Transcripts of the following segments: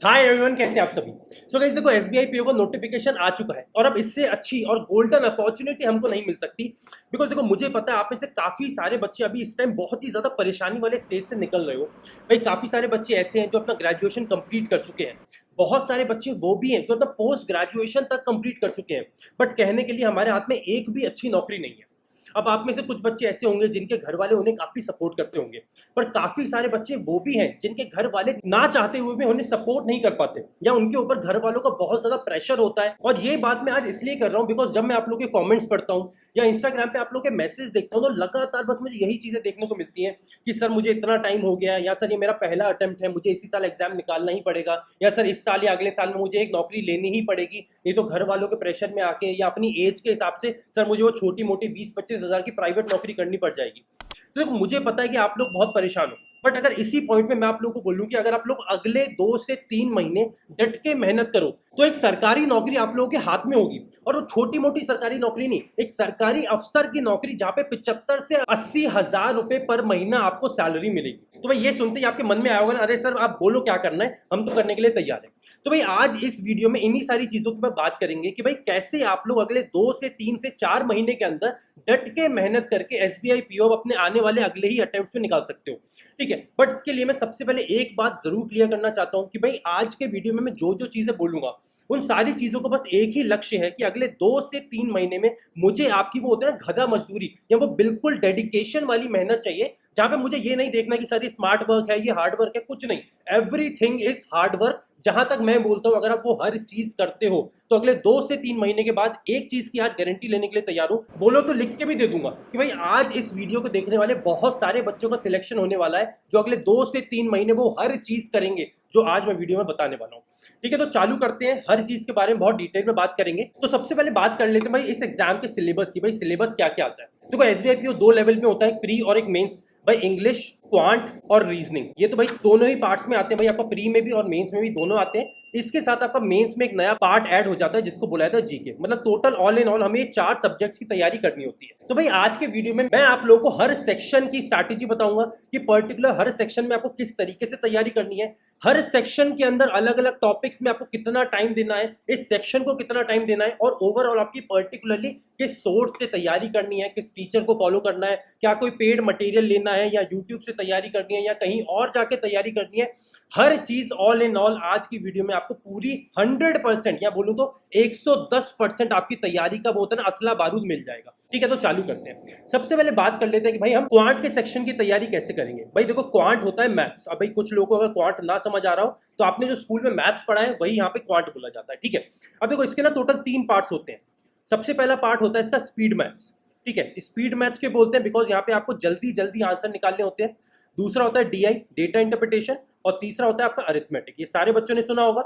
Hi everyone, कैसे आप सभी। सो गाइस देखो, एसबीआई पीओ का नोटिफिकेशन आ चुका है और अब इससे अच्छी और गोल्डन अपॉर्चुनिटी हमको नहीं मिल सकती। बिकॉज देखो, मुझे पता है आप में से काफी सारे बच्चे अभी इस टाइम बहुत ही ज्यादा परेशानी वाले स्टेज से निकल रहे हो। भाई काफी सारे बच्चे ऐसे हैं जो अपना ग्रेजुएशन कंप्लीट कर चुके हैं। बहुत सारे बच्चे वो भी हैं जो अपना पोस्ट ग्रेजुएशन तक कंप्लीट कर चुके हैं, बट कहने के लिए हमारे हाथ में एक भी अच्छी नौकरी नहीं है। अब आप में से कुछ बच्चे ऐसे होंगे जिनके घर वाले उन्हें काफी सपोर्ट करते होंगे, पर काफी सारे बच्चे वो भी हैं जिनके घर वाले ना चाहते हुए भी उन्हें सपोर्ट नहीं कर पाते, या उनके ऊपर घर वालों का बहुत ज्यादा प्रेशर होता है। और ये बात मैं आज इसलिए कर रहा हूँ बिकॉज जब मैं आप लोगों के कमेंट्स पढ़ता हूँ या इंस्टाग्राम पे आप लोग के मैसेज देखता हूँ, तो लगातार बस मुझे यही चीजें देखने को मिलती हैं कि सर मुझे इतना टाइम हो गया, या सर ये मेरा पहला अटेम्प्ट है, मुझे इसी साल एग्जाम निकालना ही पड़ेगा, या सर इस साल या अगले साल में मुझे एक नौकरी लेनी ही पड़ेगी, नहीं तो घर वालों के प्रेशर में आके या अपनी एज के हिसाब से सर मुझे वो छोटी मोटी 20-25 हज़ार की प्राइवेट नौकरी करनी पड़ जाएगी। तो देखो, मुझे पता है कि आप लोग बहुत परेशान हो, बट अगर इसी पॉइंट में मैं आप लोगों को बोलूं कि अगर आप लोग अगले 2 से 3 महीने डट के मेहनत करो तो एक सरकारी नौकरी आप लोगों के हाथ में होगी। और वो छोटी मोटी सरकारी नौकरी नहीं, एक सरकारी अफसर की नौकरी जहां पे 75 से 80 हजार रुपए पर महीना आपको सैलरी मिलेगी। तो भाई ये सुनते ही आपके मन में आया होगा, अरे सर आप बोलो क्या करना है, हम तो करने के लिए तैयार हैं। तो भाई आज इस वीडियो में इन्हीं सारी चीजों की मैं बात करेंगे कि भाई कैसे आप लोग अगले 2 से 3 से 4 महीने के अंदर डट के मेहनत करके एसबीआई पीओ अपने आने वाले अगले ही अटेम्प्ट में निकाल सकते हो। ठीक है, बट इसके लिए मैं सबसे पहले एक बात जरूर क्लियर करना चाहता हूं कि भाई आज के वीडियो में मैं जो जो चीजें बोलूंगा उन सारी चीजों को बस एक ही लक्ष्य है कि अगले 2 से 3 महीने में मुझे आपकी वो होते हैं ना गधा मजदूरी, या वो बिल्कुल डेडिकेशन वाली मेहनत चाहिए, जहां पे मुझे ये नहीं देखना कि सर ये स्मार्ट वर्क है, ये हार्ड वर्क है, कुछ नहीं। Everything is hard work. जहां तक मैं बोलता हूं, अगर आप वो हर चीज करते हो तो अगले 2 से 3 महीने के बाद एक चीज की आज गारंटी लेने के लिए तैयार हूं, बोलो तो लिख के भी दे दूंगा कि भाई आज इस वीडियो को देखने वाले बहुत सारे बच्चों का सिलेक्शन होने वाला है जो अगले 2 से 3 महीने वो हर चीज करेंगे जो आज मैं वीडियो में बताने वाला हूं। ठीक है, तो चालू करते हैं, हर चीज के बारे में बहुत डिटेल में बात करेंगे। तो सबसे पहले बात कर लेते हैं भाई इस एग्जाम के सिलेबस की। भाई सिलेबस क्या क्या आता है? देखो, एसबीआई पीओ 2 लेवल पे होता है, एक प्री और एक मेंस। भाई इंग्लिश, क्वांट और रीजनिंग, ये तो भाई दोनों ही पार्ट्स में आते हैं। भाई आपका प्री में भी और मेंस में भी दोनों आते हैं। इसके साथ आपका मेंस में एक नया पार्ट ऐड हो जाता है जिसको बुलाया था जीके। मतलब टोटल ऑल इन ऑल हमें 4 सब्जेक्ट्स की तैयारी करनी होती है। तो भाई आज के वीडियो में मैं आप लोगों को हर सेक्शन की स्ट्रैटेजी बताऊंगा कि पर्टिकुलर हर सेक्शन में आपको किस तरीके से तैयारी करनी है, हर सेक्शन के अंदर अलग अलग टॉपिक्स में आपको कितना टाइम देना है, इस सेक्शन को कितना टाइम देना है, और ओवरऑल आपकी पर्टिकुलरली किस सोर्स से तैयारी करनी है, किस टीचर को फॉलो करना है, क्या कोई पेड मटेरियल लेना है या यूट्यूब से तैयारी करनी है या कहीं और जाके तैयारी करनी है। हर चीज ऑल इन ऑल आज की वीडियो में आपको पूरी 100% या बोलूं तो 110% आपकी तैयारी का वो होता है ना असला बारूद मिल जाएगा। ठीक है, तो चालू करते हैं। सबसे पहले बात कर लेते हैं कि भाई हम क्वांट के सेक्शन की तैयारी कैसे करेंगे। भाई देखो, क्वांट होता है मैथ्स। अब भाई कुछ लोगों को अगर क्वांट ना समझ आ रहा हो तो आपने जो स्कूल में मैथ्स पढ़ा है वही यहाँ पे क्वांट बोला जाता है। ठीक है, अब देखो इसके ना टोटल 3 पार्ट्स होते हैं। सबसे पहला पार्ट होता है इसका स्पीड मैथ्स। ठीक है, स्पीड मैथ्स के बोलते हैं बिकॉज यहाँ पे आपको जल्दी जल्दी आंसर निकालने होते हैं। दूसरा होता है डीआई, डेटा इंटरप्रिटेशन, और तीसरा होता है आपका अरिथमेटिक। ये सारे बच्चों ने सुना होगा।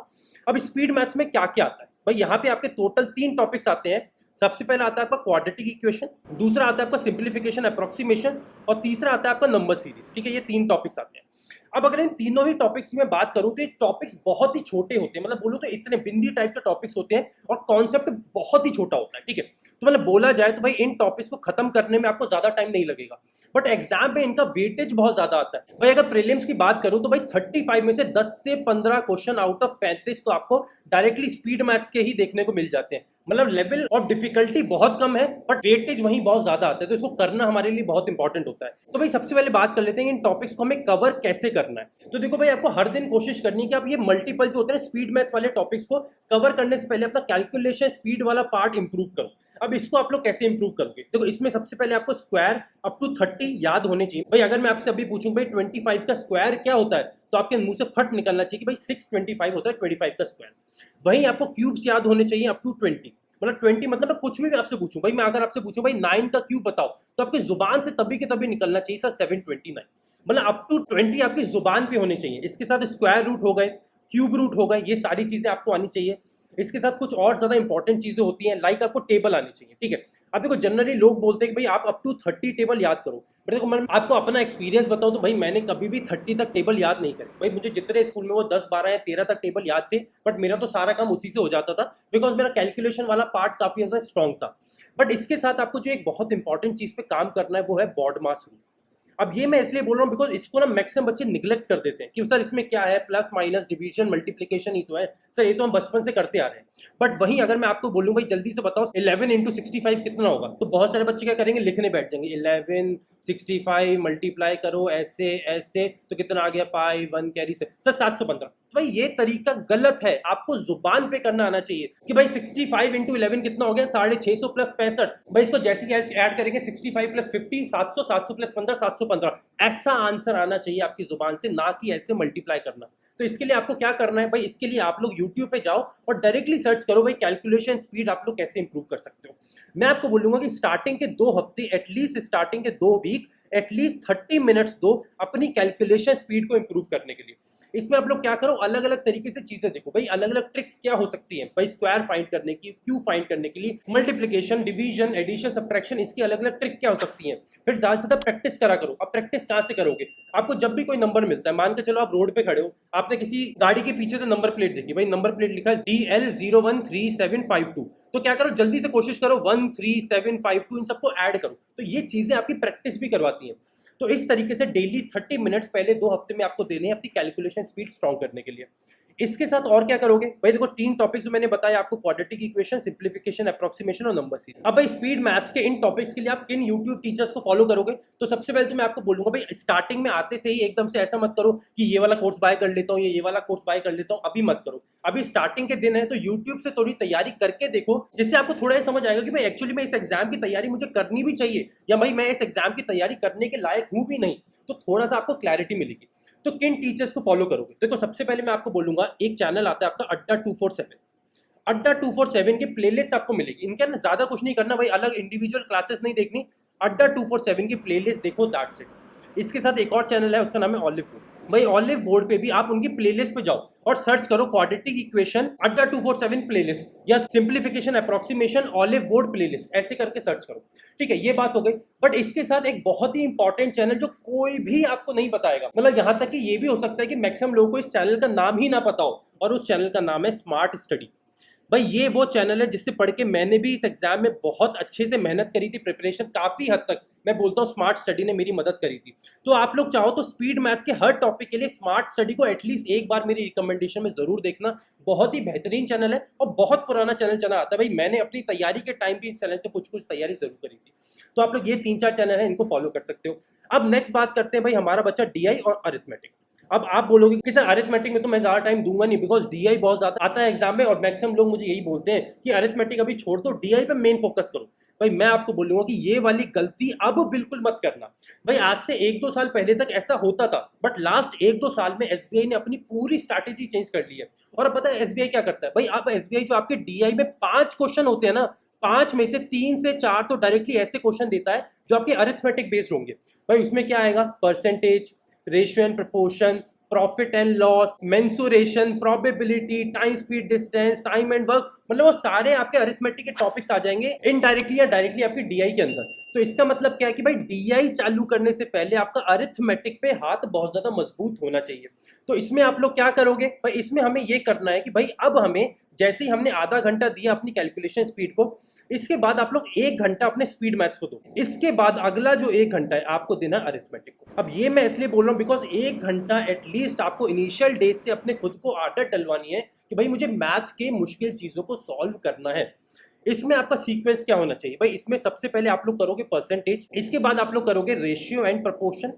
अब स्पीड मैथ्स में क्या क्या आता है भाई, यहाँ पे आपके टोटल 3 टॉपिक्स आते हैं। सबसे पहला आता है आपका क्वाड्रेटिक इक्वेशन, दूसरा आता है आपका सिंप्लीफिकेशन अप्रोक्सीमेशन, और तीसरा आता है आपका नंबर सीरीज। ठीक है, ये 3 टॉपिक्स आते हैं। अब अगर इन तीनों ही टॉपिक्स की मैं बात करूं तो ये टॉपिक्स बहुत ही छोटे होते हैं। मतलब बोलूं तो इतने बिंदी टाइप के टॉपिक्स होते हैं और कॉन्सेप्ट बहुत ही छोटा होता है। ठीक है, तो मतलब बोला जाए तो भाई इन टॉपिक्स को खत्म करने में आपको ज्यादा टाइम नहीं लगेगा, बट एग्जाम में इनका वेटेज बहुत ज्यादा आता है। भाई अगर प्रीलिम्स की बात करूं तो भाई 35 में से 10 से 15 क्वेश्चन आउट ऑफ 35 तो आपको डायरेक्टली स्पीड मैथ्स के ही देखने को मिल जाते हैं। मतलब लेवल ऑफ डिफिकल्टी बहुत कम है, बट वेटेज वहीं बहुत ज्यादा आता है, तो इसको करना हमारे लिए बहुत इंपॉर्टेंट होता है। तो भाई सबसे पहले बात कर लेते हैं इन टॉपिक्स को हमें कवर कैसे करना है। तो देखो भाई, आपको हर दिन कोशिश करनी है कि आप ये मल्टीपल जो होते हैं स्पीड मैथ्स वाले टॉपिक्स को कवर करने से पहले अपना कैलकुलेशन स्पीड वाला पार्ट इंप्रूव करो। अब इसको आप लोग कैसे इंप्रूव करोगे? देखो, इसमें सबसे पहले आपको स्क्वायर अप टू 30 याद होने चाहिए। भाई अगर मैं आपसे अभी पूछूं भाई 25 का स्क्वायर क्या होता है, तो आपके मुंह से फट निकलना चाहिए कि भाई 625 होता है 25 का स्क्वायर। वहीं आपको क्यूब्स याद होने चाहिए अप टू 20। मतलब 20 मतलब मैं कुछ भी आपसे पूछूं, भाई मैं अगर आपसे पूछूं भाई 9 का क्यूब बताओ, तो आपकी जुबान से तभी के तभी निकलना चाहिए सर 729। मतलब अप टू 20 आपकी जुबान पे होने चाहिए। इसके साथ स्क्वायर रूट हो गए, क्यूब रूट हो गए, ये सारी चीजें आपको आनी चाहिए। इसके साथ कुछ और ज्यादा इंपॉर्टेंट चीजें होती हैं, लाइक आपको टेबल आनी चाहिए। ठीक है, अब देखो जनरली लोग बोलते हैं कि भाई आप अप टू 30 टेबल याद करो, बट देखो मैं आपको अपना एक्सपीरियंस बताऊं तो भाई मैंने कभी भी 30 तक टेबल याद नहीं करे। भाई मुझे जितने स्कूल में वो 10, 12 या 13 तक टेबल याद थे, बट मेरा तो सारा काम उसी से हो जाता था बिकॉज मेरा कैलकुलेशन वाला पार्ट काफी ज्यादा स्ट्रॉन्ग था। बट इसके साथ आपको जो एक बहुत इंपॉर्टेंट चीज पे काम करना है वो है बॉड मास रूल। अब ये मैं इसलिए बोल रहा हूँ बिकॉज इसको ना मैक्सिमम बच्चे निगलेक्ट कर देते हैं कि सर इसमें क्या है, प्लस माइनस डिवीजन मल्टीप्लीकेशन ही तो है सर, ये तो हम बचपन से करते आ रहे हैं। बट वहीं अगर मैं आपको बोलूँ भाई जल्दी से बताओ 11 इंटू 65 कितना होगा, तो बहुत सारे बच्चे क्या करेंगे, लिखने बैठ जाएंगे 11 65 मल्टीप्लाई करो ऐसे ऐसे, तो कितना आ गया 5 1 कैरी से सर 715। भाई ये तरीका गलत है, आपको जुबान पे करना आना चाहिए कि भाई 65 इंटू 11 कितना हो गया 650 प्लस 65। भाई इसको जैसे कि ऐड करेंगे 65 प्लस 50 700, 700 प्लस 15 715, ऐसा आंसर आना चाहिए आपकी जुबान से, ना कि ऐसे मल्टीप्लाई करना। तो इसके लिए आपको क्या करना है भाई, इसके लिए आप लोग YouTube पे जाओ और डायरेक्टली सर्च करो भाई कैलकुलेशन स्पीड आप लोग कैसे इंप्रूव कर सकते हो। मैं आपको बोलूंगा कि स्टार्टिंग के 2 हफ्ते एटलीस्ट, स्टार्टिंग के 2 वीक एटलीस्ट 30 मिनट्स दो अपनी कैलकुलेशन स्पीड को इंप्रूव करने के लिए। इसमें आप लोग क्या करो, अलग अलग तरीके से चीजें देखो भाई, अलग अलग ट्रिक्स क्या हो सकती हैं भाई, स्क्वायर फाइंड करने की, क्यू फाइंड करने के लिए, मल्टीप्लिकेशन डिवीजन एडिशन सब्ट्रैक्शन, इसकी अलग अलग ट्रिक क्या हो सकती हैं। फिर ज्यादा से ज्यादा प्रैक्टिस करा करो। अब प्रैक्टिस कहाँ से करोगे, आपको जब भी कोई नंबर मिलता है, मान के चलो आप रोड पे खड़े हो, आपने किसी गाड़ी के पीछे से नंबर प्लेट देखी, भाई नंबर प्लेट लिखा है DL013752, तो क्या करो, जल्दी से कोशिश करो 13752 इन सबको ऐड करो। तो ये चीजें आपकी प्रैक्टिस भी करवाती हैं। तो इस तरीके से डेली 30 मिनट्स पहले 2 हफ्ते में आपको देने हैं अपनी कैलकुलेशन स्पीड स्ट्रॉन्ग करने के लिए। इसके साथ और क्या करोगे भाई, देखो 3 टॉपिक्स मैंने बताया आपको, क्वाड्रेटिक इक्वेशन, सिंप्लीफिकेशन, अप्रोक्सीमेशन और नंबर सीरीज। अब भाई स्पीड मैथ्स के इन टॉपिक्स के लिए आप किन यूट्यूब टीचर्स को फॉलो करोगे, तो सबसे पहले तो मैं आपको बोलूंगा भाई स्टार्टिंग में आते से ही एकदम से ऐसा मत करो कि ये वाला कोर्स बाय कर लेता हूँ, ये वाला कोर्स बाय कर लेता हूँ, अभी मत करो। अभी स्टार्टिंग के दिन है तो यूट्यूब से थोड़ी तैयारी करके देखो, जिससे आपको थोड़ा ये समझ आएगा कि भाई एक्चुअली में इस एग्जाम की तैयारी मुझे करनी भी चाहिए, या भाई मैं इस एग्जाम की तैयारी करने के लायक हूं भी नहीं, तो थोड़ा सा आपको क्लैरिटी मिलेगी। तो किन टीचर्स को फॉलो करोगे, देखो सबसे पहले मैं आपको बोलूंगा एक चैनल आता है आपका अड्डा 247। अड्डा 247 की प्लेलिस्ट आपको मिलेगी, इनके ना ज्यादा कुछ नहीं करना भाई, अलग इंडिविजुअल क्लासेस नहीं देखनी, अड्डा 247 की प्लेलिस्ट देखो, दैट्स इट। इसके साथ एक और चैनल है, उसका नाम है ऑलिव बोर्ड। भाई ऑलिव बोर्ड पे भी आप उनकी प्लेलिस्ट पे जाओ और सर्च करो क्वाड्रेटिक इक्वेशन अड्डा 247 प्लेलिस्ट, या simplification approximation olive board playlist, ऐसे करके सर्च करो। ठीक है, ये बात हो गई। बट इसके साथ एक बहुत ही इंपॉर्टेंट चैनल जो कोई भी आपको नहीं बताएगा, मतलब यहां तक कि ये भी हो सकता है कि मैक्सिमम लोगों को इस चैनल का नाम ही ना पता हो, और उस चैनल का नाम है स्मार्ट स्टडी। भाई ये वो चैनल है जिससे पढ़ के मैंने भी इस एग्जाम में बहुत अच्छे से मेहनत करी थी, प्रिपरेशन काफी हद तक मैं बोलता हूँ स्मार्ट स्टडी ने मेरी मदद करी थी। तो आप लोग चाहो तो स्पीड मैथ के हर टॉपिक के लिए स्मार्ट स्टडी को एटलीस्ट एक बार मेरी रिकमेंडेशन में जरूर देखना, बहुत ही बेहतरीन चैनल है और बहुत पुराना चैनल चला आता है। भाई मैंने अपनी तैयारी के टाइम भी इस चैनल से कुछ तैयारी जरूर करी थी। तो आप लोग ये 3-4 चैनल है, इनको फॉलो कर सकते हो। अब नेक्स्ट बात करते हैं भाई हमारा बच्चा DI और अरिथमेटिक। अब आप बोलोगे कि सर अरिथमेटिक में तो मैं ज्यादा टाइम दूंगा नहीं, बिकॉज DI बहुत ज्यादा आता है एग्जाम में, और मैक्सिमम लोग मुझे यही बोलते हैं कि अरिथमेटिक अभी छोड़ दो, DI पे मेन फोकस करो। भाई मैं आपको बोलूंगा कि ये वाली गलती अब बिल्कुल मत करना। भाई आज से 1-2 साल पहले तक ऐसा होता था, बट लास्ट 1-2 साल में SBI ने अपनी पूरी स्ट्रैटेजी चेंज कर ली है। और अब पता है SBI क्या करता है, भाई अब SBI जो आपके DI में 5 क्वेश्चन होते हैं ना, 5 में से 3 से 4 तो डायरेक्टली ऐसे क्वेश्चन देता है जो आपके अरिथमेटिक बेस्ड होंगे। भाई उसमें क्या आएगा, percentage, ratio and proportion, profit and loss, mensuration, probability, time speed distance, time and work, मतलब वो सारे आपके अरिथमेटिक के टॉपिक्स आ जाएंगे इनडायरेक्टली या डायरेक्टली आपकी DI के अंदर। तो इसका मतलब क्या है कि भाई DI चालू करने से पहले आपका अरिथमेटिक पे हाथ बहुत ज्यादा मजबूत होना चाहिए। तो इसमें आप लोग क्या करोगे भाई, इसमें हमें ये करना है कि भाई अब हमें जैसे ही हमने आधा घंटा दिया अपनी कैलकुलेशन स्पीड को, इसके बाद आप लोग 1 घंटा अपने स्पीड मैथ्स को दो। इसके बाद अगला जो 1 घंटा है आपको देना अरिथमेटिक को। अब ये मैं इसलिए बोल रहा हूँ बिकॉज 1 घंटा एटलीस्ट आपको इनिशियल डेज से अपने खुद को आदत डलवानी है कि भाई मुझे मैथ के मुश्किल चीजों को सॉल्व करना है। इसमें आपका सीक्वेंस क्या होना चाहिए भाई, इसमें सबसे पहले आप लोग करोगे परसेंटेज, इसके बाद आप लोग करोगे रेशियो एंड प्रपोर्शन,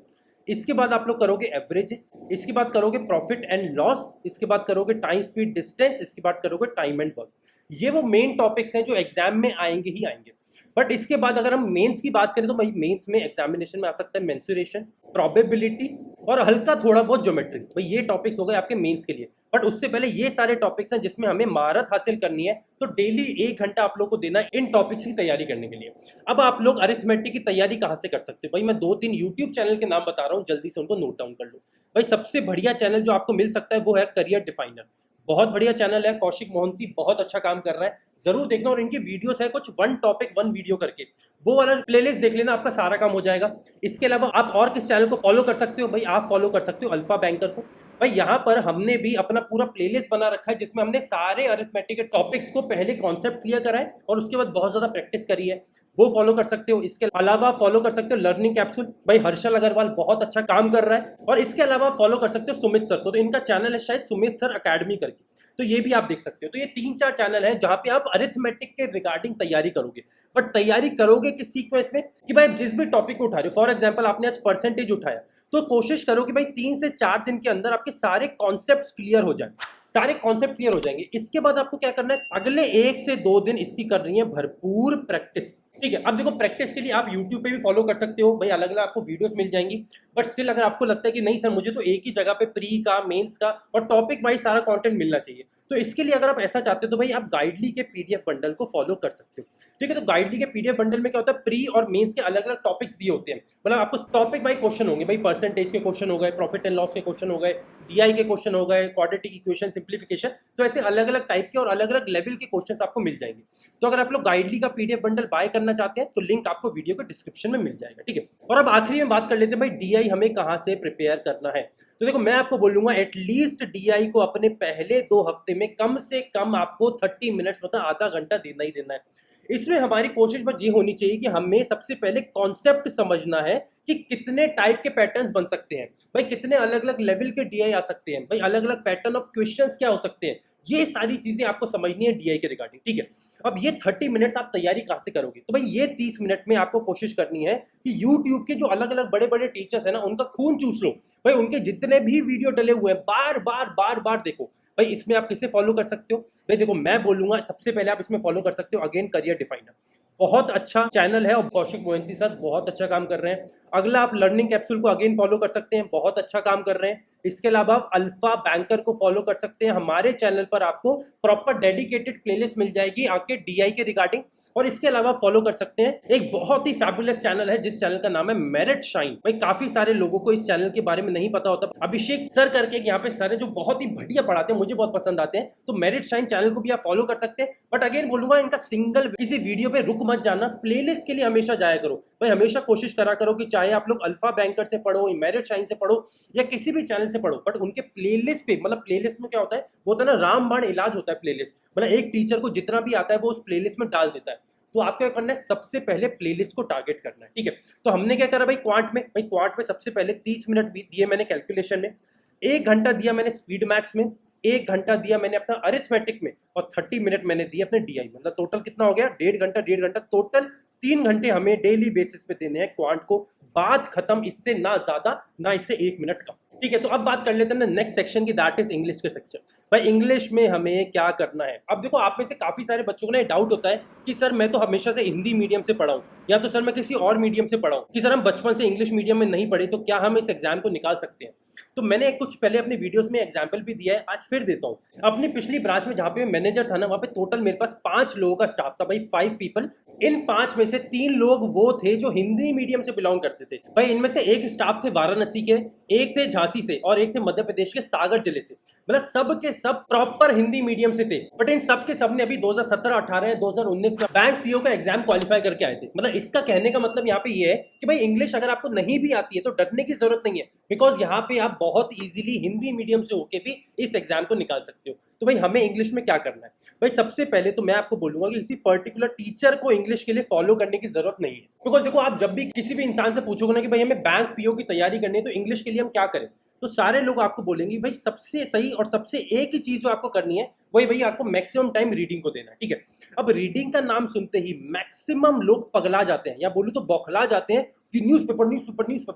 इसके बाद आप लोग करोगे एवरेजेस, इसके बाद करोगे प्रॉफिट एंड लॉस, इसके बाद करोगे टाइम स्पीड डिस्टेंस, इसके बाद करोगे टाइम एंड वर्क। ये वो मेन टॉपिक्स हैं जो एग्जाम में आएंगे ही आएंगे। बट इसके बाद अगर हम मेंस की बात करें तो भाई मेंस में एग्जामिनेशन में आ सकता है मेंसुरेशन, प्रोबेबिलिटी और हल्का थोड़ा बहुत ज्योमेट्री। भाई ये टॉपिक्स हो गए आपके मेंस के लिए। बट उससे पहले ये सारे टॉपिक्स हैं जिसमें हमें महारत हासिल करनी है, तो डेली 1 घंटा आप लोग को देना है इन टॉपिक्स की तैयारी करने के लिए। अब आप लोग अरिथमेटिक की तैयारी कहाँ से कर सकते हो, भाई मैं 2-3 यूट्यूब चैनल के नाम बता रहा हूँ, जल्दी से उनको नोट डाउन कर लो। भाई सबसे बढ़िया चैनल जो आपको मिल सकता है वो है करियर डिफाइनर, बहुत बढ़िया चैनल है, कौशिक मोहंती बहुत अच्छा काम कर रहा है। जरूर देखना। और इनकी वीडियोस है कुछ वन टॉपिक वन वीडियो करके, वो वाला प्लेलिस्ट देख लेना, आपका सारा काम हो जाएगा। इसके अलावा आप और किस चैनल को फॉलो कर सकते हो भाई, आप फॉलो कर सकते हो अल्फा बैंकर को। भाई यहाँ पर हमने भी अपना पूरा प्लेलिस्ट बना रखा है जिसमें हमने सारे अरिथमेटिक के टॉपिक्स को पहले कॉन्सेप्ट क्लियर करा है और उसके बाद बहुत ज्यादा प्रैक्टिस करी है, वो फॉलो कर सकते हो। इसके अलावा फॉलो कर सकते हो लर्निंग कैप्सूल, भाई हर्षल अग्रवाल बहुत अच्छा काम कर रहा है। और इसके अलावा फॉलो कर सकते हो सुमित सर को, तो इनका चैनल है शायद सुमित सर अकेडमी करके, तो ये भी आप देख सकते हो। तो ये 3-4 चैनल है जहां पे आप अरिथमेटिक के रिगार्डिंग तैयारी करोगे। बट तैयारी करोगे किस सीक्वेंस में कि भाई जिस भी टॉपिक को उठा रहे हो, फॉर एग्जांपल आपने आज परसेंटेज उठाया, तो कोशिश करो कि भाई 3 से 4 दिन के अंदर आपके सारे कॉन्सेप्ट्स क्लियर हो जाए, सारे कॉन्सेप्ट क्लियर हो जाएंगे। इसके बाद आपको क्या करना है, अगले 1 से 2 दिन इसकी करनी है भरपूर प्रैक्टिस। ठीक है, अब देखो प्रैक्टिस के लिए आप YouTube पे भी फॉलो कर सकते हो भाई, अलग अलग आपको वीडियोस मिल जाएंगी। बट स्टिल अगर आपको लगता है कि नहीं सर मुझे तो एक ही जगह पे प्री का, मेंस का और टॉपिक वाइज सारा कंटेंट मिलना चाहिए, तो इसके लिए अगर आप ऐसा चाहते हो तो भाई आप गाइडली के पीडीएफ बंडल को फॉलो कर सकते हो। ठीक है, तो गाइडली के पीडीएफ बंडल में क्या होता है, प्री और मेंस के अलग अलग टॉपिक्स दिए होते हैं, मतलब आपको टॉपिक वाइज क्वेश्चन होंगे भाई, परसेंटेज के क्वेश्चन हो गए, प्रॉफिट एंड लॉस के क्वेश्चन हो गए, डीआई के क्वेश्चन हो गए, क्वाड्रेटिक इक्वेशन, सिंप्लीफिकेशन, तो ऐसे अलग अलग टाइप के और अलग अलग लेवल के क्वेश्चन आपको मिल जाएंगे। तो अगर आप लोग गाइडली का पीडीएफ बंडल बाय करना चाहते हैं तो लिंक आपको वीडियो के डिस्क्रिप्शन में मिल जाएगा। ठीक है, और अब आखिरी में बात कर लेते हैं भाई डीआई हमें कहां से प्रिपेयर करना है। तो देखो मैं आपको बोलूंगा एटलीस्ट डीआई को अपने पहले 2 हफ्ते में कम से कम आपको 30 मिनट्स, मतलब आधा घंटा देना ही देना है। इसमें हमारी कोशिश बस ये होनी चाहिए कि हमें सबसे पहले कॉन्सेप्ट समझना है कि कितने टाइप के पैटर्न्स बन सकते हैं भाई, कितने अलग अलग लेवल के डीआई आ सकते हैं भाई, अलग अलग पैटर्न ऑफ क्वेश्चंस क्या हो सकते हैं, ये सारी चीजें आपको समझनी है डीआई के रिगार्डिंग। ठीक है, अब ये 30 मिनट्स आप तैयारी कहां से करोगे, तो भाई ये 30 मिनट में आपको कोशिश करनी है कि यूट्यूब के जो अलग अलग बड़े बड़े टीचर्स है ना, उनका खून चूस लो भाई, उनके जितने भी वीडियो डले हुए हैं बार बार देखो भाई। इसमें आप किसे फॉलो कर सकते हो भाई, देखो मैं बोलूंगा सबसे पहले आप इसमें फॉलो कर सकते हो अगेन करियर डिफाइनर, बहुत अच्छा चैनल है और कौशिक मोहंती सर बहुत अच्छा काम कर रहे हैं। अगला आप लर्निंग कैप्सूल को अगेन फॉलो कर सकते हैं, बहुत अच्छा काम कर रहे हैं। इसके अलावा आप अल्फा बैंकर को फॉलो कर सकते हैं, हमारे चैनल पर आपको प्रॉपर डेडिकेटेड प्लेलिस्ट मिल जाएगी आपके डीआई के रिगार्डिंग। और इसके अलावा फॉलो कर सकते हैं एक बहुत ही फैबुलस चैनल है जिस चैनल का नाम है मेरिट शाइन। भाई काफी सारे लोगों को इस चैनल के बारे में नहीं पता होता, अभिषेक सर करके यहाँ पे सर है जो बहुत ही बढ़िया पढ़ाते हैं, मुझे बहुत पसंद आते हैं, तो मेरिट शाइन चैनल को भी आप फॉलो कर सकते हैं। बट अगेन बोलूंगा इनका सिंगल किसी वीडियो पे रुक मत जाना, प्लेलिस्ट के लिए हमेशा जाया करो भाई, हमेशा कोशिश करा करो कि चाहे आप लोग अल्फा बैंकर से पढ़ो, मेरिट शाइन से पढ़ो या किसी भी चैनल से पढ़ो, बट उनके प्लेलिस्ट पे, मतलब प्लेलिस्ट में क्या होता है, वो होता है ना रामबाण इलाज होता है प्लेलिस्ट, मतलब एक टीचर को जितना भी आता है वो उस प्लेलिस्ट में डाल देता है। तो आपको क्या करना है, सबसे पहले प्लेलिस्ट को टारगेट करना है। ठीक है, तो हमने क्या करा भाई क्वांट में सबसे पहले 30 मिनट भी दिए मैंने कैलकुलेशन में, 1 घंटा दिया मैंने स्पीड मैथ्स में, 1 घंटा दिया मैंने अपना अरिथमेटिक में और 30 मिनट मैंने दिए अपने डीआई में, मतलब टोटल कितना हो गया, 1.5 घंटा टोटल 3 घंटे हमें डेली बेसिस पे देने हैं क्वांट को। बात खत्म, इससे ना ज्यादा ना इससे 1 मिनट कम। ठीक है, तो अब बात कर लेते हैं नेक्स्ट सेक्शन की, दैट इज इंग्लिश के सेक्शन। भाई इंग्लिश में हमें क्या करना है, अब देखो आप में से काफी सारे बच्चों को ना डाउट होता है कि सर मैं तो हमेशा से हिंदी मीडियम से पढ़ा हूं, या तो सर मैं किसी और मीडियम से पढ़ा हूं, कि सर हम बचपन से इंग्लिश मीडियम में नहीं पढ़े, तो क्या हम इस एग्जाम को निकाल सकते हैं। तो मैंने कुछ पहले अपने वीडियोस में एग्जाम्पल भी दिया है, आज फिर देता हूँ। अपनी पिछली ब्रांच में जहाँ पे मैनेजर था ना, वहाँ पे टोटल मेरे पास 5 लोगों का स्टाफ था भाई, 5 पीपल। इन 5 में से 3 लोग वो थे जो हिंदी मीडियम से बिलोंग करते थे भाई, इनमें से एक स्टाफ थे वाराणसी के, एक थे झांसी से और एक थे मध्य प्रदेश के सागर जिले से, मतलब सब के सब प्रॉपर हिंदी मीडियम से थे। बट इन सब के सब ने अभी 2017, 18, 2019 में बैंक पीओ का एग्जाम क्वालिफाई करके आए थे। मतलब इसका कहने का मतलब यहाँ पे ये है कि भाई इंग्लिश अगर आपको नहीं भी आती है तो डरने की जरूरत नहीं है, बिकॉज यहाँ पे आप बहुत इजीली हिंदी मीडियम से होके भी इस एग्जाम को निकाल सकते हो। तो भाई हमें इंग्लिश में क्या करना है, भाई सबसे पहले तो मैं आपको बोलूंगा कि किसी पर्टिकुलर टीचर को इंग्लिश के लिए फॉलो करने की जरूरत नहीं है, बिकॉज देखो आप जब भी किसी भी इंसान से पूछोगे ना कि भाई हमें बैंक पीओ की तैयारी करनी है तो इंग्लिश के लिए हम क्या करें, तो सारे लोग आपको बोलेंगे भाई सबसे सही और सबसे एक ही चीज जो आपको करनी है वही भाई आपको मैक्सिमम टाइम रीडिंग को देना है। ठीक है, अब रीडिंग का नाम सुनते ही मैक्सिमम लोग पगला जाते हैं या बोलूं तो बौखला जाते हैं कि न्यूज़पेपर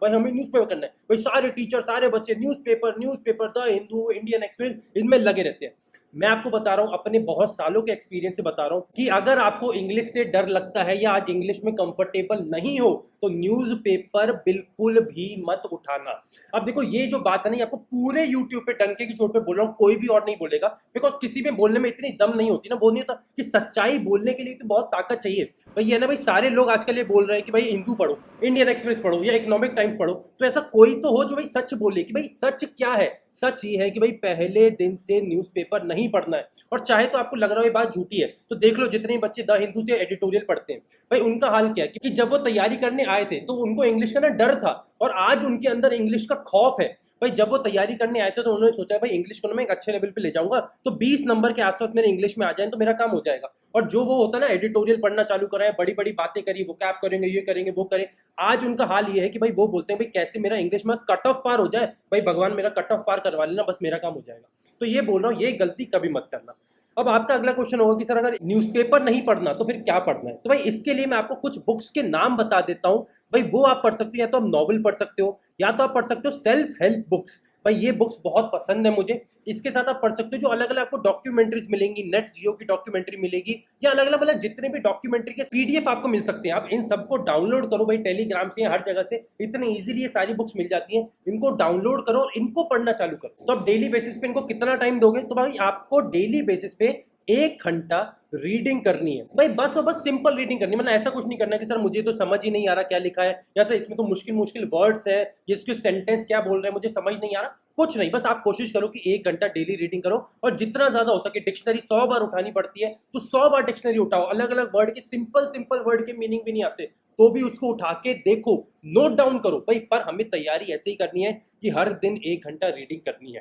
हमें न्यूज़पेपर करना है भाई, सारे टीचर सारे बच्चे newspaper the Hindu, Indian express इनमें लगे रहते हैं। मैं आपको बता रहा हूं अपने बहुत सालों के एक्सपीरियंस से बता रहा हूं कि अगर आपको इंग्लिश से डर लगता है या आज इंग्लिश में कंफर्टेबल नहीं हो तो न्यूज़पेपर बिल्कुल भी मत उठाना। अब देखो ये जो बात है ना, आपको पूरे यूट्यूब पे डंके की चोट पे बोल रहा हूं, कोई भी और नहीं बोलेगा, बिकॉज किसी में बोलने में इतनी दम नहीं होती ना, वो नहीं होता कि सच्चाई बोलने के लिए तो बहुत ताकत चाहिए भाई। ये ना भाई सारे लोग आजकल ये बोल रहे हैं कि भाई हिंदू पढ़ो, इंडियन एक्सप्रेस पढ़ो या इकोनॉमिक टाइम्स पढ़ो, तो ऐसा कोई तो हो जो भाई सच बोले कि भाई सच क्या है, सच ये है कि भाई पहले दिन से न्यूज़पेपर नहीं पढ़ना है। और चाहे तो आपको लग रहा हो ये बात झूठी है, तो देख लो जितने बच्चे द हिंदू से एडिटोरियल पढ़ते हैं, भाई उनका हाल क्या है कि जब वो तैयारी करने आए थे तो उनको इंग्लिश का ना डर था, और आज उनके अंदर इंग्लिश का खौफ है। भाई जब वो तैयारी करने आए थे तो उन्होंने सोचा भाई इंग्लिश को मैं एक अच्छे लेवल पे ले जाऊंगा, तो 20 नंबर के आसपास मेरे इंग्लिश में आ जाए तो मेरा काम हो जाएगा। और जो वो होता है ना एडिटोरियल पढ़ना चालू कराए, बड़ी बड़ी बातें करी, वो कैप करेंगे, ये करेंगे, वो करें, आज उनका हाल ये है कि भाई वो बोलते हैं भाई कैसे मेरा इंग्लिश में कट ऑफ पार हो जाए, भाई भगवान मेरा कट ऑफ पार करवा लेना, बस मेरा काम हो जाएगा। तो ये बोल रहा हूँ, ये गलती कभी मत करना। अब आपका अगला क्वेश्चन होगा कि सर अगर न्यूज़पेपर नहीं पढ़ना तो फिर क्या पढ़ना है? तो भाई इसके लिए मैं आपको कुछ बुक्स के नाम बता देता हूँ। भाई वो आप पढ़ सकते हो, या तो आप नॉवल पढ़ सकते हो, या तो आप पढ़ सकते हो सेल्फ हेल्प बुक्स। भाई ये बुक्स बहुत पसंद है मुझे। इसके साथ आप पढ़ सकते हो जो अलग अलग आपको डॉक्यूमेंट्रीज मिलेंगी, नेट जियो की डॉक्यूमेंट्री मिलेगी, या अलग अलग मतलब जितने भी डॉक्यूमेंट्री के पीडीएफ आपको मिल सकते हैं, आप इन सबको डाउनलोड करो भाई, टेलीग्राम से, हर जगह से इतने इजीली ये सारी बुक्स मिल जाती हैं। इनको डाउनलोड करो और इनको पढ़ना चालू करो। तो आप डेली बेसिस पे इनको कितना टाइम दोगे? तो भाई आपको डेली बेसिस पे 1 घंटा रीडिंग करनी है। भाई बस और बस सिंपल रीडिंग करनी है, मतलब ऐसा कुछ नहीं करना कि सर मुझे तो समझ ही नहीं आ रहा क्या लिखा है, या तो इसमें तो मुश्किल मुश्किल वर्ड्स है, ये इसके सेंटेंस क्या बोल रहे हैं मुझे समझ नहीं आ रहा। कुछ नहीं, बस आप कोशिश करो कि 1 घंटा डेली रीडिंग करो, और जितना ज्यादा हो सके, डिक्शनरी 100 बार उठानी पड़ती है तो 100 बार डिक्शनरी उठाओ। अलग अलग वर्ड के सिंपल वर्ड के मीनिंग भी नहीं आते तो भी उसको उठा के देखो, नोट डाउन करो भाई। पर हमें तैयारी ऐसे ही करनी है कि हर दिन 1 घंटा रीडिंग करनी है,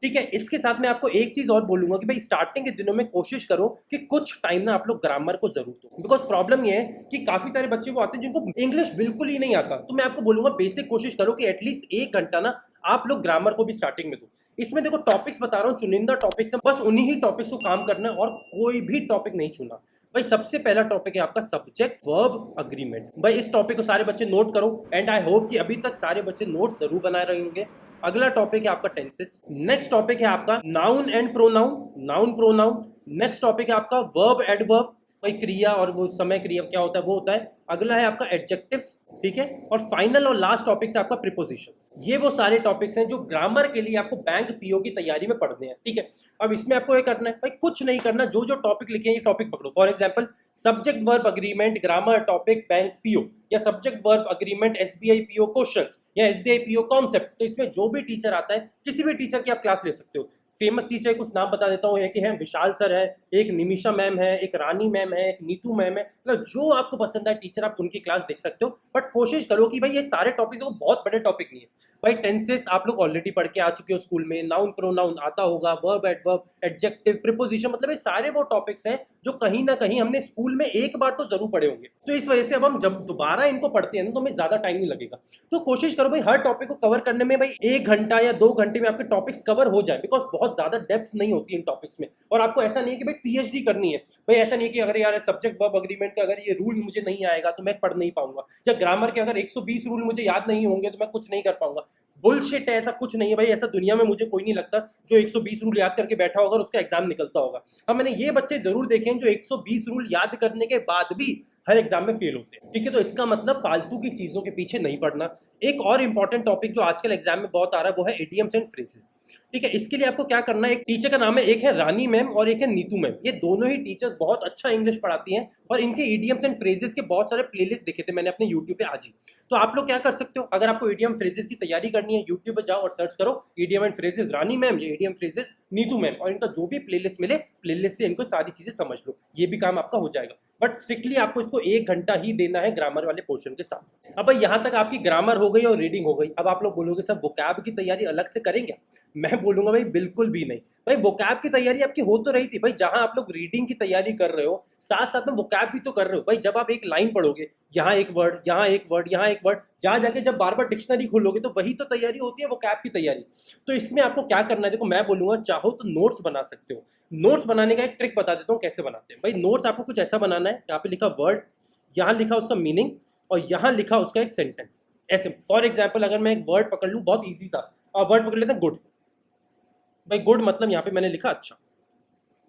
ठीक है। इसके साथ मैं आपको एक चीज और बोलूंगा कि भाई स्टार्टिंग के दिनों में कोशिश करो कि कुछ टाइम ना आप लोग ग्रामर को जरूर दो, बिकॉज प्रॉब्लम ये है कि काफी सारे बच्चे वो आते हैं जिनको इंग्लिश बिल्कुल ही नहीं आता। तो मैं आपको बोलूंगा बेसिक कोशिश करो कि एटलीस्ट 1 घंटा ना आप लोग ग्रामर को भी स्टार्टिंग में दो। इसमें देखो टॉपिक्स बता रहा हूँ, चुनिंदा टॉपिक्स है, बस उन्हीं ही टॉपिक्स को काम करना है और कोई भी टॉपिक नहीं छूना। भाई सबसे पहला टॉपिक है आपका सब्जेक्ट वर्ब अग्रीमेंट। भाई इस टॉपिक को सारे बच्चे नोट करो, एंड आई होप कि अभी तक सारे बच्चे नोट जरूर बनाए रहेंगे। अगला टॉपिक है आपका टेंसेस। नेक्स्ट टॉपिक है आपका noun and pronoun, noun pronoun. Next topic है आपका वर्ब एडवर्ब, भाई क्रिया और वो समय क्रिया क्या होता है वो होता है। अगला है आपका एडजेक्टिव्स, ठीक है। और फाइनल और लास्ट टॉपिक है आपका प्रीपोजिशन। ये वो सारे टॉपिक्स हैं जो ग्रामर के लिए आपको बैंक पीओ की तैयारी में पढ़ने हैं, ठीक है। अब इसमें आपको ये करना है भाई, कुछ नहीं करना, जो जो टॉपिक लिखे हैं ये टॉपिक पकड़ो। For example subject verb agreement grammar topic bank PO, या subject verb agreement SBI PO questions, या एसबीआई पीओ कॉन्सेप्ट। तो इसमें जो भी टीचर आता है, किसी भी टीचर की आप क्लास ले सकते हो। फेमस टीचर कुछ नाम बता देता हूँ, एक है विशाल सर है, एक निमिषा मैम है, एक रानी मैम है, एक नीतू मैम है। मतलब जो आपको पसंद है टीचर आप उनकी क्लास देख सकते हो। बट कोशिश करो कि भाई ये सारे टॉपिक बहुत बड़े टॉपिक नहीं है। भाई टेंसेस आप लोग ऑलरेडी पढ़ के आ चुके हो स्कूल में, नाउन प्रोनाउन आता होगा, वर्ब एडवर्ब, एडजेक्टिव, प्रीपोजिशन, मतलब ये सारे वो टॉपिक्स हैं जो कहीं ना कहीं हमने स्कूल में एक बार तो जरूर पढ़े होंगे। तो इस वजह से अब हम जब दोबारा इनको पढ़ते हैं तो हमें ज्यादा टाइम नहीं लगेगा। तो कोशिश करो भाई हर टॉपिक को कवर करने में भाई 1 घंटा या 2 घंटे में आपके टॉपिक्स कवर हो जाए, बिकॉज बहुत ज्यादा डेप्थ नहीं होती इन टॉपिक्स में। और आपको ऐसा नहीं है कि भाई पीएचडी करनी है, भाई ऐसा नहीं है कि अगर यार सब्जेक्ट वर्ब अग्रीमेंट का अगर ये रूल मुझे नहीं आएगा तो मैं पढ़ नहीं पाऊंगा, या ग्रामर के अगर 120 रूल मुझे याद नहीं होंगे तो मैं कुछ नहीं कर पाऊंगा। बुलशिट है, ऐसा कुछ नहीं है भाई। ऐसा दुनिया में मुझे कोई नहीं लगता जो 120 रूल याद करके बैठा होगा और उसका एग्जाम निकलता होगा। हाँ मैंने ये बच्चे जरूर देखे हैं जो 120 रूल याद करने के बाद भी हर एग्जाम में फेल होते हैं, ठीक है। तो इसका मतलब फालतू की चीजों के पीछे नहीं पड़ना। एक और इंपॉर्टेंट टॉपिक जो आजकल एग्जाम में बहुत आ रहा है वो है इडियम्स एंड फ्रेजेस, ठीक है। इसके लिए आपको क्या करना है, एक टीचर का नाम है, एक है रानी मैम और एक है नीतू मैम। ये दोनों ही टीचर्स बहुत अच्छा इंग्लिश पढ़ाती हैं, और इनके इडियम्स एंड फ्रेजेस के बहुत सारे प्लेलिस्ट देखे थे मैंने अपने यूट्यूब पे आज ही। तो आप लोग क्या कर सकते हो, अगर आपको इडियम फ्रेजेस की तैयारी करनी है, यूट्यूब पे जाओ और सर्च करो idiom and phrases Rani ma'am, ये इडियम फ्रेजेस नीतू मैम, और इनका जो भी प्लेलिस्ट मिले प्लेलिस्ट से इनको सारी चीजें समझ लो, ये भी काम आपका हो जाएगा। बट स्ट्रिक्टली आपको इसको 1 घंटा ही देना है ग्रामर वाले पोर्शन के साथ। अब भाई यहाँ तक आपकी ग्रामर हो गई और रीडिंग हो गई। अब आप लोग बोलोगे सर वोकैब की तैयारी अलग से करेंगे? मैं बोलूंगा भाई बिल्कुल भी नहीं। भाई वोकैब की तैयारी आपकी हो तो रही थी भाई, जहां आप लोग रीडिंग की तैयारी कर रहे हो साथ साथ में वोकैब भी तो कर रहे हो। भाई जब आप एक लाइन पढ़ोगे, यहाँ एक वर्ड, यहाँ एक वर्ड, यहाँ एक वर्ड, जहां जाके जब बार बार डिक्शनरी खोलोगे तो वही तो तैयारी होती है वोकैब की तैयारी। तो इसमें आपको क्या करना है, देखो मैं बोलूंगा चाहो तो नोट्स बना सकते हो। नोट्स बनाने का एक ट्रिक बता देता हूँ कैसे बनाते हैं। भाई नोट्स आपको कुछ ऐसा बनाना है, यहाँ पे लिखा वर्ड, यहाँ लिखा उसका मीनिंग, और यहाँ लिखा उसका एक सेंटेंस। ऐसे फॉर एग्जाम्पल अगर मैं एक वर्ड पकड़ लूँ, बहुत ईजी सा वर्ड पकड़ लेते हैं, गुड। भाई गुड मतलब यहाँ पे मैंने लिखा अच्छा,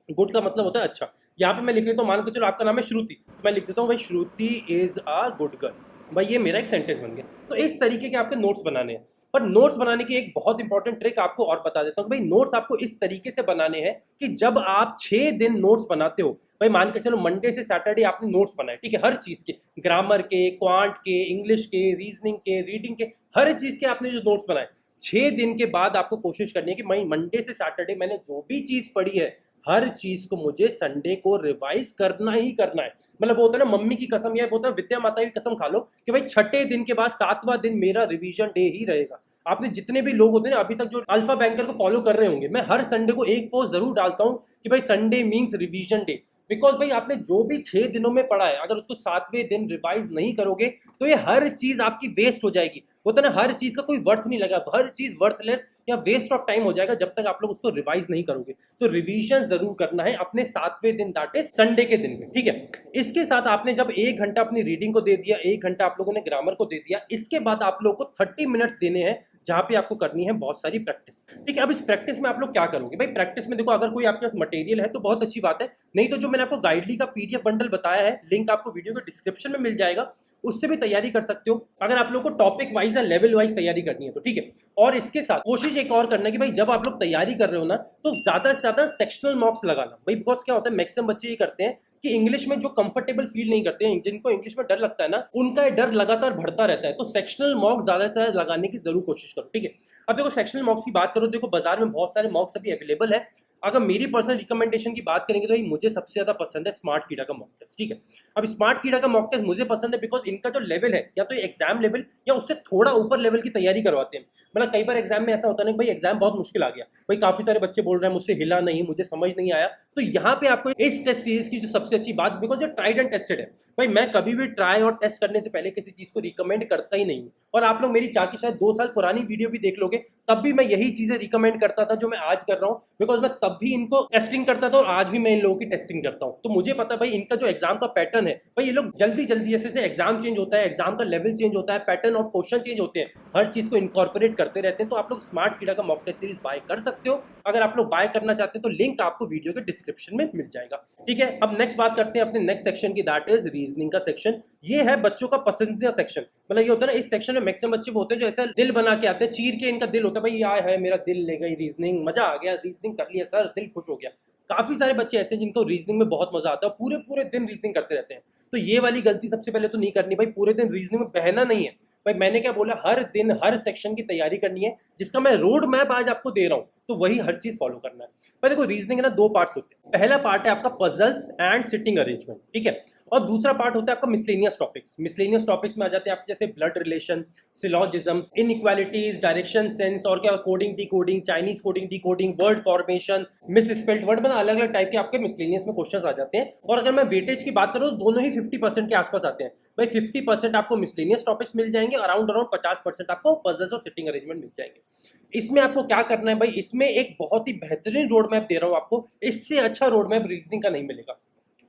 गुड का मतलब होता है अच्छा। यहाँ पे मैं लिख लेता हूँ, मान के चलो आपका नाम है श्रुति, तो मैं लिख देता हूँ भाई श्रुति इज अ गुड गर्ल। भाई ये मेरा एक सेंटेंस बन गया। तो इस तरीके के आपके नोट्स बनाने हैं। पर नोट्स बनाने की एक बहुत इंपॉर्टेंट ट्रिक आपको और बता देता हूँ। भाई नोट्स आपको इस तरीके से बनाने हैं कि जब आप 6 दिन नोट्स बनाते हो, भाई मान के चलो मंडे से सैटरडे आपने नोट्स बनाए, ठीक है, हर चीज के, ग्रामर के, क्वांट के, इंग्लिश के, रीजनिंग के, रीडिंग के, हर चीज के आपने जो नोट्स बनाए, 6 दिन के बाद आपको कोशिश करनी है कि मैं मंडे से सैटरडे मैंने जो भी चीज पढ़ी है हर चीज को मुझे संडे को रिवाइज करना ही करना है। मतलब वो होता है ना मम्मी की कसम, या होता है विद्या माता की कसम खा लो कि भाई छठे दिन के बाद 7वां दिन मेरा रिवीजन डे ही रहेगा। आपने जितने भी लोग होते हैं ना अभी तक जो अल्फा बैंकर को फॉलो कर रहे होंगे, मैं हर संडे को एक पोस्ट जरूर डालता हूं कि भाई Sunday means revision day. Because भाई आपने जो भी 6 दिनों में पढ़ा है अगर उसको 7वें दिन रिवाइज नहीं करोगे तो ये हर चीज आपकी वेस्ट हो जाएगी। वो तो ना हर चीज का कोई वर्थ नहीं लगा, हर चीज वर्थलेस या वेस्ट ऑफ टाइम हो जाएगा जब तक आप लोग उसको रिवाइज नहीं करोगे। तो रिवीजन जरूर करना है अपने 7वें दिन, दैट इज संडे के दिन में, ठीक है। इसके साथ आपने जब 1 घंटा अपनी रीडिंग को दे दिया, 1 घंटा आप लोगों ने ग्रामर को दे दिया, इसके बाद आप लोगों को 30 मिनट्स देने हैं जहां पे आपको करनी है बहुत सारी प्रैक्टिस, ठीक है। अब इस प्रैक्टिस में आप लोग क्या करोगे भाई? प्रैक्टिस में देखो, अगर कोई आपके पास मटेरियल है तो बहुत अच्छी बात है, नहीं तो जो मैंने आपको गाइडली का पीडीएफ बंडल बताया है, लिंक आपको वीडियो के डिस्क्रिप्शन में मिल जाएगा, उससे भी तैयारी कर सकते हो अगर आप लोग को टॉपिक वाइज या लेवल वाइज तैयारी करनी है तो, ठीक है। और इसके साथ कोशिश एक और करना है कि भाई जब आप लोग तैयारी कर रहे हो ना तो ज्यादा से ज्यादा सेक्शनल मॉक्स लगाना भाई। बिकॉज क्या होता है, मैक्सिमम बच्चे ये करते हैं कि इंग्लिश में जो कंफर्टेबल फील नहीं करते हैं, जिनको इंग्लिश में डर लगता है ना, उनका डर लगातार बढ़ता रहता है। तो सेक्शनल मॉक ज्यादा से ज्यादा लगाने की जरूर कोशिश करो, ठीक है। अब देखो सेक्शनल मॉक्स की बात करो, देखो बाजार में बहुत सारे मॉक्स अभी अवेलेबल है। अगर मेरी पर्सनल रिकमेंडेशन की बात करेंगे तो भाई मुझे सबसे ज्यादा पसंद है स्मार्ट कीड़ा का मॉक टेस्ट, ठीक है। अब स्मार्ट कीड़ा का मॉक टेस्ट मुझे पसंद है बिकॉज इनका जो लेवल है या तो एग्जाम लेवल या उससे थोड़ा ऊपर लेवल की तैयारी करवाते हैं। मतलब कई बार एग्जाम में ऐसा होता है ना, भाई एग्जाम बहुत मुश्किल आ गया, भाई काफी सारे बच्चे बोल रहे हैं मुझसे हिला नहीं, मुझे समझ नहीं आया, तो यहाँ पे आपको इस टेस्ट सीरीज की जो सबसे अच्छी बात, बिकॉज ये ट्राइड एंड टेस्टेड है भाई, मैं कभी भी ट्राई और टेस्ट करने से पहले किसी चीज को रिकमेंड करता ही नहीं हूँ। और आप लोग मेरी जाके शायद 2 साल पुरानी वीडियो भी देख लोगे, तब भी मैं यही चीजें रिकमेंड करता था जो मैं आज कर रहा हूँ, बिकॉज मैं तब भी इनको टेस्टिंग करता था और आज भी मैं इन लोगों की टेस्टिंग करता हूँ। तो मुझे पता भाई इनका जो एग्जाम का पैटर्न है, भाई ये लोग जल्दी जल्दी जैसे एग्जाम चेंज होता है, एग्जाम का लेवल चेंज होता है, पैटर्न ऑफ क्वेश्चन चेंज होते हैं, हर चीज को इनकॉर्पोरेट करते रहते हैं। तो आप लोग स्मार्ट कीड़ा का मॉक टेस्ट सीरीज बाय कर सकते हो। अगर आप लोग बाय करना चाहते हैं तो लिंक आपको वीडियो के डिस्क्रिप्शन में मिल जाएगा, ठीक है। अब नेक्स्ट बात करते हैं अपने नेक्स्ट सेक्शन की, दैट इज रीजनिंग का सेक्शन। ये है बच्चों का पसंदीदा सेक्शन। मतलब ये होता है ना, इस सेक्शन में मैक्सिमम बच्चे होते हैं जो ऐसा दिल बना के आते हैं, चीर के इनका दिल होता है, भाई आया है मेरा दिल ले गई रीजनिंग, मजा आ गया, रीजनिंग कर लिया सर, दिल खुश हो गया। काफी सारे बच्चे ऐसे जिनको रीजनिंग में बहुत मजा आता है, पूरे पूरे दिन रीजनिंग करते रहते हैं। तो ये वाली गलती सबसे पहले तो नहीं करनी भाई, पूरे दिन रीजनिंग में बहना नहीं है भाई। मैंने क्या बोला, हर दिन हर सेक्शन की तैयारी करनी है, जिसका मैं रोड मैप आज आपको दे रहा हूं, तो वही हर चीज फॉलो करना है भाई। देखो रीजनिंग ना 2 पार्ट्स होते हैं, पहला पार्ट है आपका पजल्स एंड सिटिंग अरेंजमेंट, ठीक है। और दूसरा पार्ट होता है आपका मिसलेनियस टॉपिक्स। मिसलेनियस टॉपिक्स में आ जाते हैं आप जैसे blood relation, syllogism, inequalities, direction sense, और क्या coding decoding, Chinese coding decoding, word formation, miss spelled word, मतलब अलग अलग टाइप के आपके मिसलेनियस में क्वेश्चंस आ जाते हैं। और अगर मैं वेटेज की बात करूं तो दोनों ही 50% के आसपास आते हैं भाई। 50% आपको मिसलेनियस टॉपिक्स मिल जाएंगे, अराउंड 50% आपको पजल्स और सिटिंग अरेंजमेंट मिल जाएंगे। इसमें आपको क्या करना है भाई, इसमें एक बहुत ही बेहतरीन रोड मैप दे रहा हूं आपको, इससे अच्छा रोड मैप रीजनिंग का नहीं मिलेगा।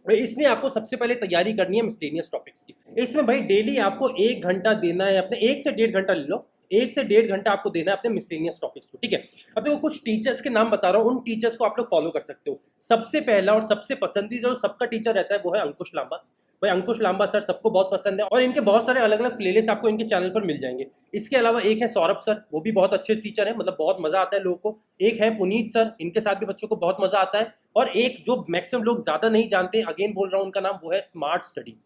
इसमें आपको सबसे पहले तैयारी करनी है मिसलेनियस टॉपिक्स की। इसमें भाई डेली आपको 1 घंटा देना है अपने, 1 से 1.5 घंटा ले लो, 1 से 1.5 घंटा आपको देना है अपने मिसलेनियस टॉपिक्स को, ठीक है। अब देखो कुछ टीचर्स के नाम बता रहा हूँ, उन टीचर्स को आप लोग फॉलो कर सकते हो। सबसे पहला और सबसे पसंदीदा जो सबका टीचर रहता है वो है अंकुश लांबा भाई। अंकुश लांबा सर सबको बहुत पसंद है और इनके बहुत सारे अलग अलग प्लेलिस्ट आपको इनके चैनल पर मिल जाएंगे। इसके अलावा एक है सौरभ सर, वो भी बहुत अच्छे टीचर है, मतलब बहुत मजा आता है लोगों को। एक है पुनीत सर, इनके साथ भी बच्चों को बहुत मजा आता है। और एक जो मैक्सिमम लोग ज्यादा नहीं जानते, अगेन बोल रहा हूँ उनका नाम, वो है स्मार्ट स्टडी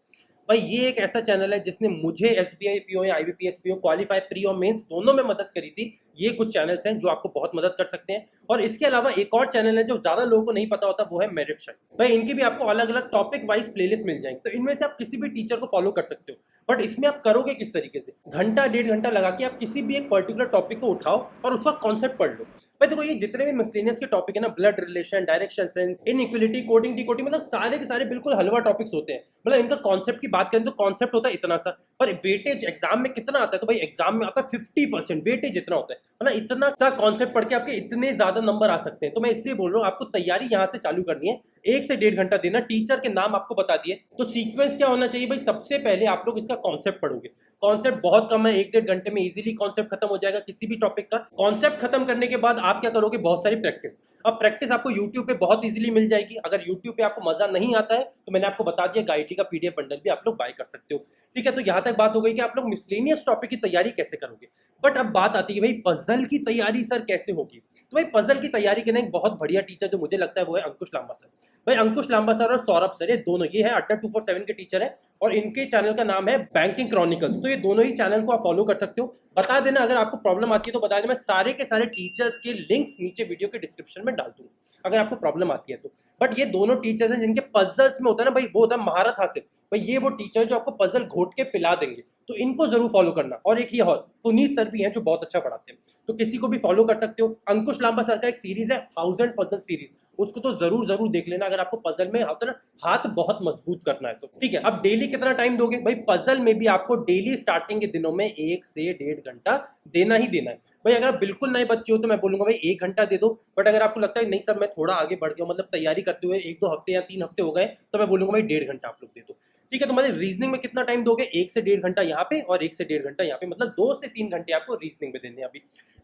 भाई। ये एक ऐसा चैनल है जिसने मुझे एसबीआई पीओ या आईबीपीएस पीओ क्वालिफाई प्री और मेंस दोनों में मदद करी थी। ये कुछ चैनल्स हैं जो आपको बहुत मदद कर सकते हैं। और इसके अलावा एक और चैनल है जो ज्यादा लोगों को नहीं पता होता, वो है मेरिट शाइन भाई। इनकी भी आपको अलग अलग टॉपिक वाइज प्लेलिस्ट मिल जाएंगे, तो इनमें से आप किसी भी टीचर को फॉलो कर सकते हो। बट इसमें आप करोगे किस तरीके से, घंटा 1.5 घंटा लगा के आप किसी भी एक पर्टिकुलर टॉपिक को उठाओ और उसका कॉन्सेप्ट पढ़ लो भाई। देखो ये जितने भी मिसलेनियस के टॉपिक है ना, blood relation, direction sense, inequality, coding decoding, मतलब सारे के सारे बिल्कुल हलवा टॉपिक्स होते हैं। मतलब इनका कॉन्सेप्ट की बात करें तो कॉन्सेप्ट होता है इतना सा, पर वेटेज एग्जाम में कितना आता है, तो भाई एग्जाम में आता है 50%, वेटेज इतना होता है। मतलब इतना सा कॉन्सेप्ट पढ़ के आपके इतने ज्यादा नंबर आ सकते हैं। तो मैं इसलिए बोल रहा हूँ आपको तैयारी यहाँ से चालू करनी है, 1 से 1.5 घंटा देना। टीचर के नाम आपको बता दिए, तो सीक्वेंस क्या होना चाहिए भाई, सबसे पहले आप लोग इसका कॉन्सेप्ट पढ़ोगे। कॉन्सेप्ट बहुत कम है, 1-1.5 घंटे में इजीली कॉन्सेप्ट खत्म हो जाएगा किसी भी टॉपिक का। कॉन्सेप्ट खत्म करने के बाद आप क्या करोगे, बहुत सारी प्रैक्टिस। अब प्रैक्टिस आपको यूट्यूब पे बहुत इजीली मिल जाएगी। अगर यूट्यूब पे आपको मजा नहीं आता है तो मैंने आपको बता दिया, गाइडली का पीडीएफ बंडल भी आप लोग बाय कर सकते हो, ठीक है। तो यहाँ तक बात हो गई कि आप लोग मिसलेनियस टॉपिक की तैयारी कैसे करोगे। बट अब बात आती है भाई पजल की तैयारी सर कैसे होगी। तो भाई पजल की तैयारी करने एक बहुत बढ़िया टीचर जो मुझे लगता है वो है अंकुश लांबा सर भाई। अंकुश लांबा सर और सौरभ सर, ये दोनों, ये है अड्डा 247 के टीचर है और इनके चैनल का नाम है बैंकिंग क्रॉनिकल्स। तो तो ये दोनों ही चैनल को आप फॉलो कर सकते हो। बता देना अगर आपको प्रॉब्लम आती है तो बता देना, मैं सारे के सारे टीचर्स के लिंक्स नीचे वीडियो के डिस्क्रिप्शन में डाल दूंगा अगर आपको प्रॉब्लम आती है तो। बट ये दोनों टीचर्स हैं जिनके पजल्स में होता है ना भाई, वो होता है महारत हासिल भाई, ये वो टीचर जो आपको पजल घोट के पिला देंगे, तो इनको जरूर फॉलो करना। और एक ही और पुनीत सर भी हैं जो बहुत अच्छा पढ़ाते हैं, तो किसी को भी फॉलो कर सकते हो। अंकुश लांबा सर का एक सीरीज है 1000 पजल सीरीज, उसको तो जरूर देख लेना अगर आपको पजल में होता है ना हाथ बहुत मजबूत करना है तो। ठीक है, अब डेली कितना टाइम दोगे भाई? पजल में भी आपको डेली स्टार्टिंग के दिनों में 1 से 1.5 घंटा देना ही देना है भाई। अगर आप बिल्कुल नए बच्चे हो तो मैं बोलूंगा भाई 1 घंटा दे दो। बट अगर आपको लगता है नहीं सर मैं थोड़ा आगे बढ़ गया, मतलब तैयारी करते हुए 1-2 हफ्ते या 3 हफ्ते हो गए, तो मैं बोलूंगा भाई 1.5 घंटा आप लोग दे दो। ठीक है, तो मतलब रीजनिंग में कितना टाइम दोगे? 1 से 1.5 घंटा यहाँ पे और 1 से 1.5 घंटा यहाँ पे, मतलब 2 से 3 घंटे आपको रीजनिंग में देने हैं अभी।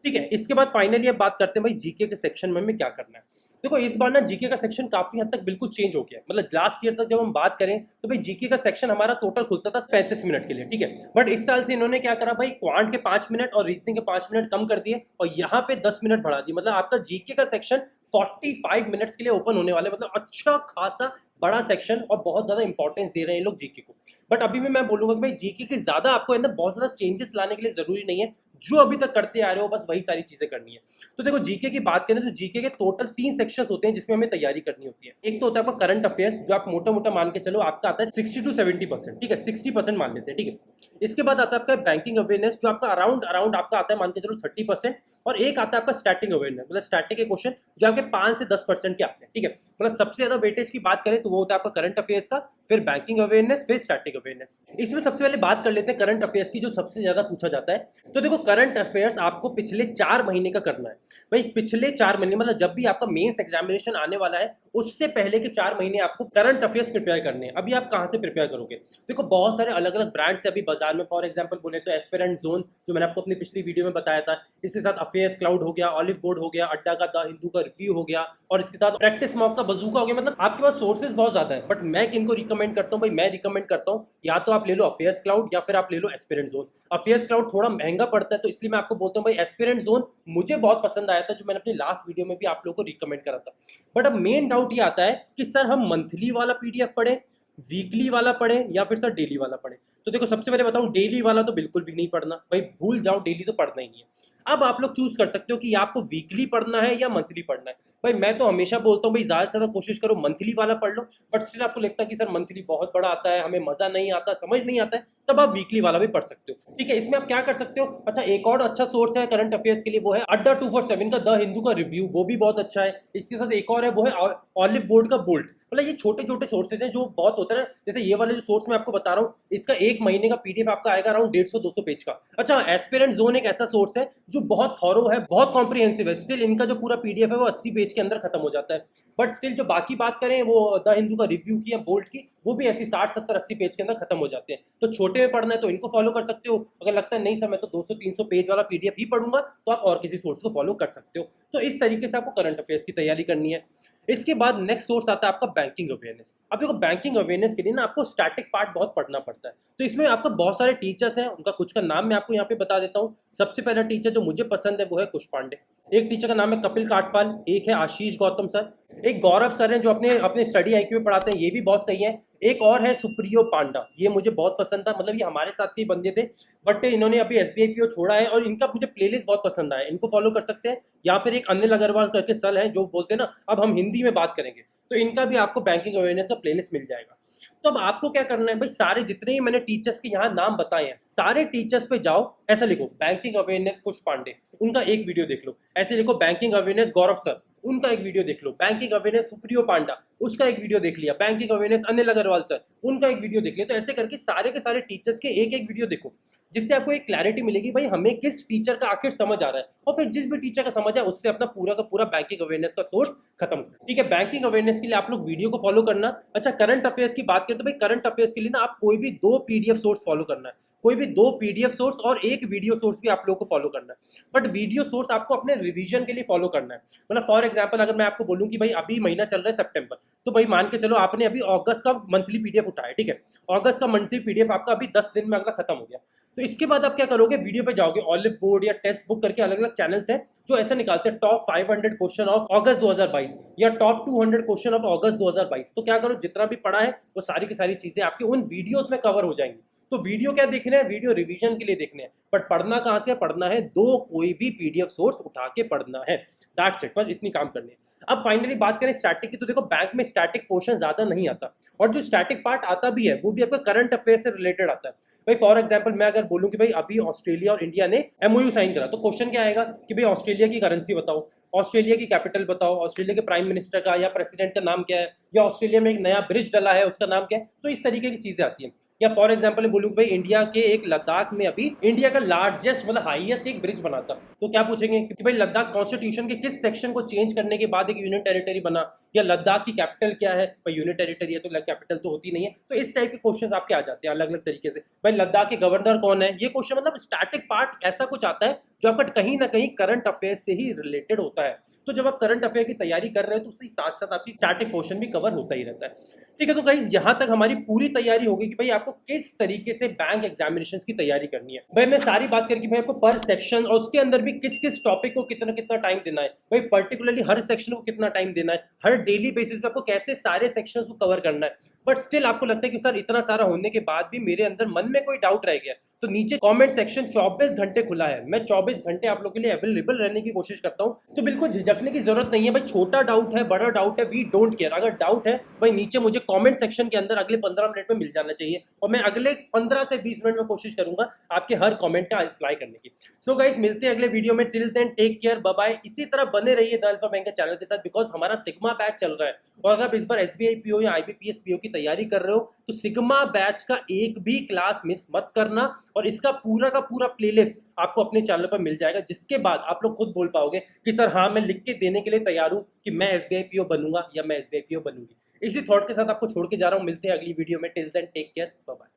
ठीक है, इसके बाद फाइनली अब बात करते हैं भाई जीके के सेक्शन में हमें क्या करना है। देखो इस बार ना जीके का सेक्शन काफी हद तक बिल्कुल चेंज हो गया है। मतलब लास्ट ईयर तक जब हम बात करें तो भाई जीके का सेक्शन हमारा टोटल खुलता था 35 मिनट के लिए, ठीक है। बट इस साल से इन्होंने क्या करा भाई, क्वांट के 5 मिनट और रीजनिंग के 5 मिनट कम कर दिए और यहाँ पे 10 मिनट बढ़ा दिए। मतलब आपका जीके का सेक्शन 45 मिनट्स के लिए ओपन होने वाला है। मतलब अच्छा खासा बड़ा सेक्शन और बहुत ज्यादा इंपॉर्टेंस दे रहे हैं लोग जीके को। बट अभी भी मैं बोलूंगा कि भाई जीके की ज्यादा आपको अंदर बहुत ज्यादा चेंजेस लाने के लिए जरूरी नहीं है, जो अभी तक करते आ रहे हो बस वही सारी चीजें करनी है। तो देखो जीके की बात करें तो जीके के टोटल 3 सेक्शंस होते हैं जिसमें हमें तैयारी करनी होती है। एक तो होता है आपका करंट अफेयर्स, जो आप मोटा मोटा मान के चलो आपका आता है 60 to 70%, ठीक है, 60% मान लेते हैं, ठीक है। इसके बाद आता है आपका बैंकिंग अवेयरनेस, जो आपका अराउंड आपका आता है मान के चलो 30%। और एक आता है आपका स्टैटिक अवेयरनेस, मतलब स्टैटिक के क्वेश्चन जो आपके 5 से 10% के आते हैं, ठीक है। मतलब सबसे ज्यादा वेटेज की बात करें तो वो होता है आपका करंट अफेयर्स का, फिर बैंकिंग अवेयरनेस, फिर स्टैटिक अवेयरनेस। इसमें सबसे पहले बात कर लेते हैं करंट अफेयर्स की, जो सबसे ज्यादा पूछा जाता है। तो देखो करंट अफेयर्स आपको पिछले 4 महीने का करना है भाई। पिछले 4 महीने मतलब जब भी आपका मेंस एग्जामिनेशन आने वाला है उससे पहले के 4 महीने आपको करंट अफेयर्स प्रिपेयर करने हैं। अभी आप कहां से प्रिपेयर करोगे? देखो बहुत सारे अलग अलग ब्रांड्स है अभी बाजार में। फॉर एग्जांपल बोले तो एस्पिरेंट जोन, जो मैंने आपको अपनी पिछली वीडियो में बताया था, इसके साथ अफेयर्स क्लाउड हो गया, ऑलिव बोर्ड हो गया, अड्डा का द हिंदू का रिव्यू हो गया, और इसके साथ प्रैक्टिस मॉक का बजूका हो गया। मतलब आपके पास सोर्सेज बहुत ज्यादा है। बट मैं किनको रिकमेंड करता हूँ भाई? मैं रिकमेंड करता हूँ या तो आप ले लो अफेयर्स क्लाउड या फिर आप ले लो एस्पिरेंट जोन। अफेयर्स क्लाउड थोड़ा महंगा पड़ता है तो इसलिए मैं आपको बोलता हूँ भाई एस्पिरेंट जोन मुझे बहुत पसंद आया था, जो मैंने अपनी लास्ट वीडियो में भी आप लोगों को रिकमेंड करा था। बट अब मेन डाउट ये आता है कि सर हम मंथली वाला पीडीएफ पढ़े, वीकली वाला पढ़े या फिर सर डेली वाला पढ़े? तो देखो सबसे पहले बताऊं, डेली वाला तो बिल्कुल भी नहीं पढ़ना भाई, भूल जाओ, डेली तो पढ़ना ही नहीं है। अब आप लोग चूज कर सकते हो कि आपको वीकली पढ़ना है या मंथली पढ़ना है। भाई मैं तो हमेशा बोलता हूँ भाई ज्यादा से ज्यादा कोशिश करो मंथली वाला पढ़ लो। बट स्टिल आपको लगता है कि सर मंथली बहुत बड़ा आता है, हमें मजा नहीं आता, समझ नहीं आता है, तब आप वीकली वाला भी पढ़ सकते हो। ठीक है, इसमें आप क्या कर सकते हो? अच्छा एक और अच्छा सोर्स है करंट अफेयर्स के लिए, वो है अड्डा 247 का द हिंदू का रिव्यू, वो भी बहुत अच्छा है। इसके साथ एक और है, वो है ऑलिव बोर्ड का बोल्ट। मतलब ये छोटे छोटे सोर्सेज हैं जो बहुत होता है ना। जैसे ये वाले जो सोर्स मैं आपको बता रहा हूँ, इसका 1 महीने का पीडीएफ आपका आएगा अराउंड 150-200 पेज का। अच्छा एस्पिरेंट जोन एक ऐसा सोर्स है जो बहुत थॉरो है, बहुत कॉम्प्रिहेंसिव है। स्टिल इनका जो पूरा पीडीएफ है वो 80 पेज के अंदर खत्म हो जाता है। बट स्टिल जो बाकी बात करें वो द हिंदू का रिव्यू की या बोल्ट की, वो भी ऐसी 60-70-80 पेज के अंदर खत्म हो जाते हैं। तो छोटे में पढ़ना है तो इनको फॉलो कर सकते हो। अगर लगता है नहीं सर मैं तो 200-300 पेज वाला पीडीएफ ही पढ़ूंगा, तो आप और किसी सोर्स को फॉलो कर सकते हो। तो इस तरीके से आपको करंट अफेयर्स की तैयारी करनी है। इसके बाद नेक्स्ट सोर्स आता है आपका बैंकिंग अवेयरनेस। अब देखो बैंकिंग अवेयरनेस के लिए ना आपको स्टैटिक पार्ट बहुत पढ़ना पड़ता है। तो इसमें आपका बहुत सारे टीचर्स हैं, उनका कुछ का नाम मैं आपको यहाँ पे बता देता हूँ। सबसे पहला टीचर जो मुझे पसंद है वो है कुश पांडे। एक टीचर का नाम है कपिल काटपाल, एक है आशीष गौतम सर, एक गौरव सर हैं जो अपने अपने स्टडी आईक्यू में पढ़ाते हैं, ये भी बहुत सही है। एक और है सुप्रियो पांडा, ये मुझे बहुत पसंद था, मतलब ये हमारे साथ के बंदे थे बट इन्होंने अभी एसबीआई पीओ छोड़ा है और इनका मुझे प्लेलिस्ट बहुत पसंद आया, इनको फॉलो कर सकते हैं। या फिर एक अनिल अग्रवाल करके सर हैं जो बोलते हैं ना अब हम हिंदी में बात करेंगे, तो इनका भी आपको बैंकिंग अवेयरनेस का प्लेलिस्ट मिल जाएगा। तो अब आपको क्या करना है भाई, सारे जितने ही मैंने टीचर्स के यहाँ नाम बताए हैं सारे टीचर्स पे जाओ, ऐसा लिखो बैंकिंग अवेयरनेस कुश पांडे, उनका एक वीडियो देख लो। ऐसे लिखो बैंकिंग अवेयरनेस गौरव सर, उनका एक वीडियो देख लो। बैंकिंग अवेयरनेस सुप्रियो पांडा, उसका एक वीडियो देख लिया। Banking awareness Anil Agrawal sir, उनका एक वीडियो देख लिया। तो ऐसे करके सारे के सारे टीचर्स के एक एक वीडियो देखो, जिससे आपको एक क्लैरिटी मिलेगी भाई हमें किस टीचर का आखिर समझ आ रहा है, और फिर जिस भी टीचर का समझ है उससे अपना पूरा का पूरा बैंकिंग अवेयरनेस का सोर्स खत्म कर। ठीक है, बैंकिंग अवेयरनेस के लिए आप लोग वीडियो को फॉलो करना। अच्छा करंट अफेयर्स की बात करें तो भाई करंट अफेयर्स के लिए ना आप कोई भी 2 पीडीएफ सोर्स फॉलो करना है, कोई भी 2 पीडीएफ सोर्स और एक वीडियो सोर्स भी आप लोगों को फॉलो करना है। बट वीडियो सोर्स आपको अपने रिवीजन के लिए फॉलो करना है। मतलब फॉर एग्जांपल अगर मैं आपको बोलूं कि भाई अभी महीना चल रहा है सितंबर, तो भाई मान के चलो आपने अभी अगस्त का मंथली पीडीएफ उठाया, ठीक है, अगस्त का मंथली पीडीएफ आपका अभी 10 दिन में अगला खत्म हो गया। तो इसके बाद आप क्या करोगे, वीडियो पे जाओगे, ऑलिव बोर्ड या टेक्स्ट बुक करके अलग अलग चैनल्स हैं जो ऐसा निकालते हैं टॉप 500 क्वेश्चन ऑफ अगस्त 2022 या टॉप 200 क्वेश्चन ऑफ अगस्त 2022। तो क्या करो, जितना भी पढ़ा है वो सारी की सारी चीजें आपकी उन वीडियोस में कवर हो जाएंगी। तो वीडियो क्या देखना है, वीडियो रिवीजन के लिए देखने हैं, बट पढ़ना कहाँ से, पढ़ना है दो कोई भी पीडीएफ सोर्स उठा के पढ़ना है, दैट्स इट, बस इतनी काम करनी है। अब फाइनली बात करें स्टैटिक की, तो देखो बैंक में स्टैटिक पोर्शन ज्यादा नहीं आता, और जो स्टैटिक पार्ट आता भी है वो भी आपका करंट अफेयर से रिलेटेड आता है। भाई फॉर एग्जांपल मैं अगर बोलूं कि भाई अभी ऑस्ट्रेलिया और इंडिया ने एमओयू साइन करा, तो क्वेश्चन क्या आएगा कि भाई ऑस्ट्रेलिया की करेंसी बताओ, ऑस्ट्रेलिया की कैपिटल बताओ, ऑस्ट्रेलिया के प्राइम मिनिस्टर का या प्रेसिडेंट का नाम क्या है, या ऑस्ट्रेलिया में एक नया ब्रिज डला है उसका नाम क्या है, तो इस तरीके की चीजें आती हैं। या फॉर एग्जांपल मैं बोलूँ भाई इंडिया के एक लद्दाख में अभी इंडिया का लार्जेस्ट मतलब हाईएस्ट एक ब्रिज बना था, तो क्या पूछेंगे कि भाई लद्दाख कॉन्स्टिट्यूशन के किस सेक्शन को चेंज करने के बाद एक यूनियन टेरिटरी बना, या लद्दाख की कैपिटल क्या है, भाई यूनियन टेरिटरी है तो कैपिटल तो होती नहीं है। तो इस टाइप के क्वेश्चन आपके आ जाते हैं अलग अलग तरीके से। भाई लद्दाख के गवर्नर कौन है, ये क्वेश्चन मतलब स्टैटिक पार्ट ऐसा कुछ आता है जो आपका कहीं ना कहीं करंट अफेयर से ही रिलेटेड होता है। तो जब आप करंट अफेयर की तैयारी कर रहे हो तो उसके साथ साथ आपकी स्टैटिक पोर्शन भी कवर होता ही रहता है। ठीक है, तो गाइस यहाँ तक हमारी पूरी तैयारी होगी कि भाई आपको किस तरीके से बैंक एग्जामिनेशन की तैयारी करनी है। भाई मैं सारी बात करके भाई आपको पर सेक्शन और उसके अंदर भी किस किस टॉपिक को कितना कितना टाइम देना है, भाई पर्टिकुलरली हर सेक्शन को कितना टाइम देना है, हर डेली बेसिस पे आपको कैसे सारे सेक्शन को कवर करना है। बट स्टिल आपको लगता है कि सर इतना सारा होने के बाद भी मेरे अंदर मन में कोई डाउट रह गया, तो नीचे कमेंट सेक्शन 24 घंटे खुला है, मैं 24 घंटे आप लोगों के लिए अवेलेबल रहने की कोशिश करता हूं। तो बिल्कुल झिझकने की जरूरत नहीं है भाई, छोटा डाउट है बड़ा डाउट है, वी डोंट केयर। अगर डाउट है भाई नीचे मुझे कमेंट सेक्शन के अंदर अगले 15 मिनट में मिल जाना चाहिए, और मैं अगले 15 से 20 मिनट में कोशिश करूंगा आपके हर कमेंट का रिप्लाई करने की। सो गाइस मिलते हैं अगले वीडियो में, till then take care, bye bye. इसी तरह बने रहिए द अल्फा बैंक के चैनल के साथ, बिकॉज हमारा सिग्मा बैच चल रहा है, और अगर आप इस बार एसबीआई पीओ या आईबीपीएस पीओ की तैयारी कर रहे हो तो सिग्मा बैच का एक भी क्लास मिस मत करना, और इसका पूरा का पूरा प्लेलिस्ट आपको अपने चैनल पर मिल जाएगा, जिसके बाद आप लोग खुद बोल पाओगे कि सर हाँ मैं लिख के देने के लिए तैयार हूं कि मैं एसबीआई पीओ बनूंगा या मैं एसबीआई पीओ बनूंगी। इसी थॉट के साथ आपको छोड़ के जा रहा हूं, मिलते हैं अगली वीडियो में, till then take care, bye bye.